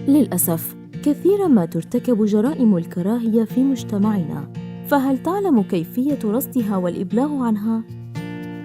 للأسف، كثيراً ما ترتكب جرائم الكراهية في مجتمعنا، فهل تعلم كيفية رصدها والإبلاغ عنها؟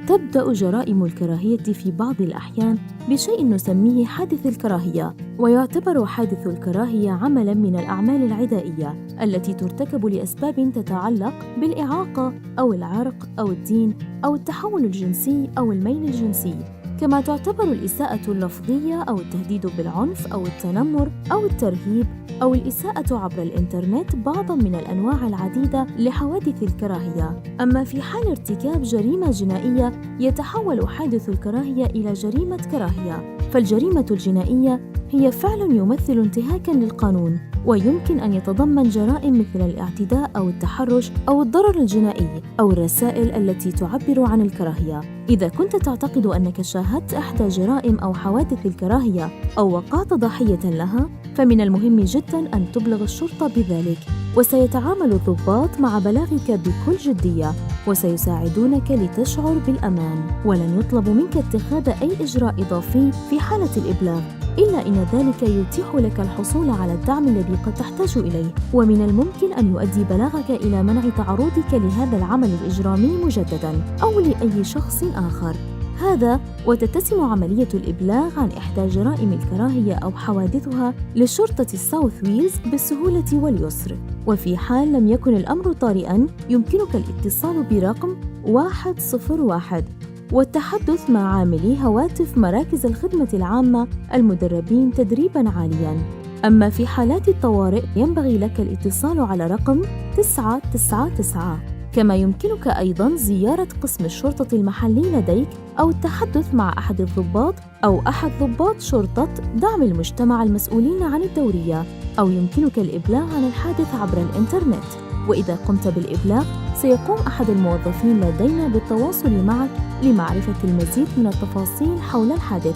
تبدأ جرائم الكراهية في بعض الأحيان بشيء نسميه حادث الكراهية، ويعتبر حادث الكراهية عملاً من الأعمال العدائية التي ترتكب لأسباب تتعلق بالإعاقة أو العرق أو الدين أو التحول الجنسي أو الميل الجنسي، كما تعتبر الإساءة اللفظية أو التهديد بالعنف أو التنمر أو الترهيب أو الإساءة عبر الإنترنت بعضاً من الأنواع العديدة لحوادث الكراهية. أما في حال ارتكاب جريمة جنائية يتحول حادث الكراهية إلى جريمة كراهية، فالجريمة الجنائية هي فعل يمثل انتهاكاً للقانون، ويمكن أن يتضمن جرائم مثل الاعتداء أو التحرش أو الضرر الجنائي أو الرسائل التي تعبر عن الكراهية. إذا كنت تعتقد أنك شاهدت إحدى جرائم أو حوادث الكراهية أو وقعت ضحية لها، فمن المهم جداً أن تبلغ الشرطة بذلك، وسيتعامل الضباط مع بلاغك بكل جدية وسيساعدونك لتشعر بالأمان، ولن يطلب منك اتخاذ أي إجراء إضافي في حالة الإبلاغ، إلا إن ذلك يتيح لك الحصول على الدعم الذي قد تحتاج إليه، ومن الممكن أن يؤدي بلاغك إلى منع تعرضك لهذا العمل الإجرامي مجدداً أو لأي شخص آخر. هذا وتتسم عملية الإبلاغ عن إحدى جرائم الكراهية أو حوادثها لشرطة الساوث ويلز بالسهولة واليسر، وفي حال لم يكن الأمر طارئاً يمكنك الاتصال برقم 101 والتحدث مع عاملي هواتف مراكز الخدمة العامة المدربين تدريباً عالياً. أما في حالات الطوارئ ينبغي لك الاتصال على رقم 999. كما يمكنك أيضاً زيارة قسم الشرطة المحلي لديك أو التحدث مع أحد الضباط أو أحد ضباط شرطة دعم المجتمع المسؤولين عن الدورية، أو يمكنك الإبلاغ عن الحادث عبر الإنترنت. وإذا قمت بالإبلاغ سيقوم أحد الموظفين لدينا بالتواصل معك لمعرفة المزيد من التفاصيل حول الحادث،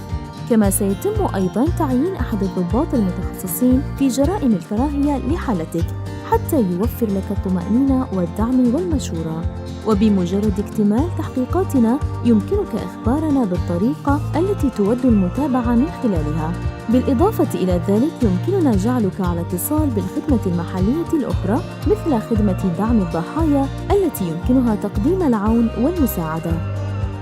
كما سيتم أيضاً تعيين أحد الضباط المتخصصين في جرائم الكراهية لحالتك حتى يوفر لك الطمأنينة والدعم والمشورة. وبمجرد اكتمال تحقيقاتنا يمكنك إخبارنا بالطريقة التي تود المتابعة من خلالها. بالإضافة إلى ذلك يمكننا جعلك على اتصال بالخدمة المحلية الأخرى مثل خدمة دعم الضحايا التي يمكنها تقديم العون والمساعدة.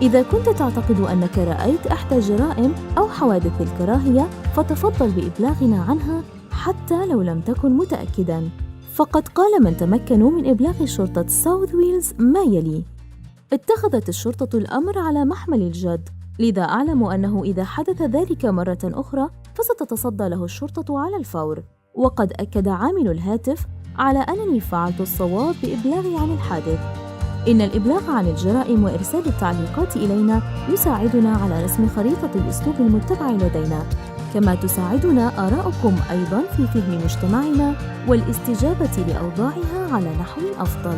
إذا كنت تعتقد أنك رأيت إحدى جرائم أو حوادث الكراهية فتفضل بإبلاغنا عنها حتى لو لم تكن متأكداً. فقد قال من تمكنوا من إبلاغ شرطة ساوث ويلز ما يلي: اتخذت الشرطة الأمر على محمل الجد، لذا أعلم أنه إذا حدث ذلك مرة أخرى فستتصدى له الشرطة على الفور. وقد أكد عامل الهاتف على أنني فعلت الصواب بإبلاغي عن الحادث. إن الإبلاغ عن الجرائم وإرسال التعليقات إلينا يساعدنا على رسم خريطة الأسلوب المتبع لدينا، كما تساعدنا آراؤكم أيضاً في فهم مجتمعنا والاستجابة لأوضاعها على نحو أفضل.